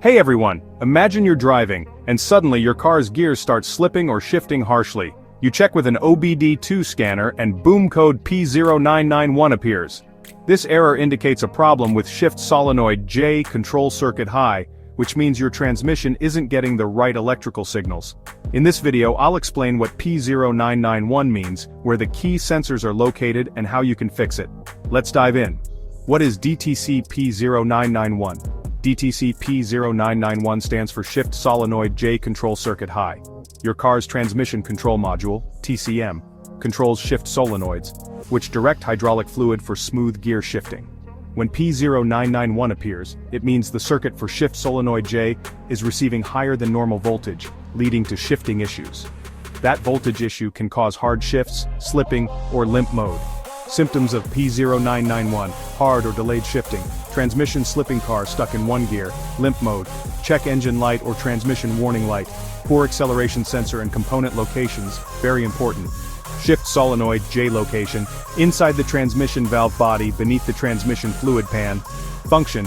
Hey everyone, imagine you're driving, and suddenly your car's gears start slipping or shifting harshly. You check with an OBD-II scanner and boom, code P0991 appears. This error indicates a problem with shift solenoid J control circuit high, which means your transmission isn't getting the right electrical signals. In this video I'll explain what P0991 means, where the key sensors are located and how you can fix it. Let's dive in. What is DTC P0991? DTC P0991 stands for Shift Solenoid J Control Circuit High. Your car's transmission control module, TCM, controls shift solenoids, which direct hydraulic fluid for smooth gear shifting. When P0991 appears, it means the circuit for shift solenoid J is receiving higher than normal voltage, leading to shifting issues. That voltage issue can cause hard shifts, slipping, or limp mode. Symptoms of P0991, hard or delayed shifting, transmission slipping, car stuck in one gear, limp mode, check engine light or transmission warning light, poor acceleration sensor and component locations, very important. Shift solenoid J location, inside the transmission valve body beneath the transmission fluid pan. Function,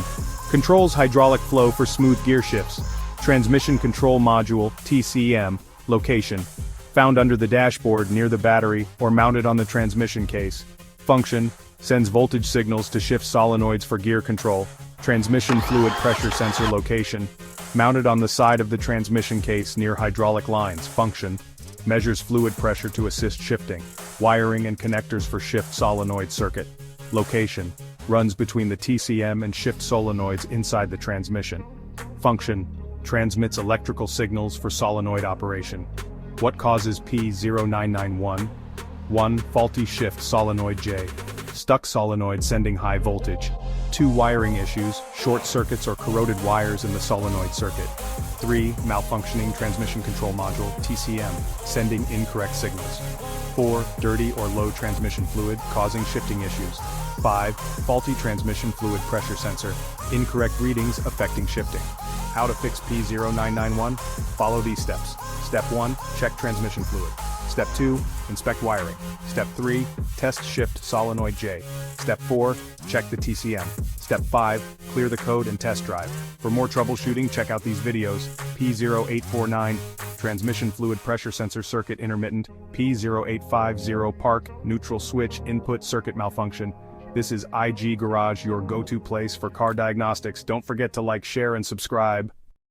controls hydraulic flow for smooth gear shifts. Transmission control module, TCM, location, found under the dashboard near the battery or mounted on the transmission case. Function, sends voltage signals to shift solenoids for gear control. Transmission fluid pressure sensor location, mounted on the side of the transmission case near hydraulic lines. Function, measures fluid pressure to assist shifting. Wiring and connectors for shift solenoid circuit. Location, runs between the TCM and shift solenoids inside the transmission. Function, transmits electrical signals for solenoid operation. What causes P0991? 1. Faulty shift solenoid J. Stuck solenoid sending high voltage. 2. Wiring issues, short circuits or corroded wires in the solenoid circuit. 3. Malfunctioning transmission control module, TCM, sending incorrect signals. 4. Dirty or low transmission fluid, causing shifting issues. 5. Faulty transmission fluid pressure sensor, incorrect readings affecting shifting. How to fix P0991? Follow these steps. Step 1, check transmission fluid. Step 2, inspect wiring. Step 3, test shift solenoid J. Step 4, check the TCM. Step 5, clear the code and test drive. For more troubleshooting, check out these videos. P0849, transmission fluid pressure sensor circuit intermittent. P0850, park, neutral switch, input circuit malfunction. This is IG Garage, your go-to place for car diagnostics. Don't forget to like, share, and subscribe.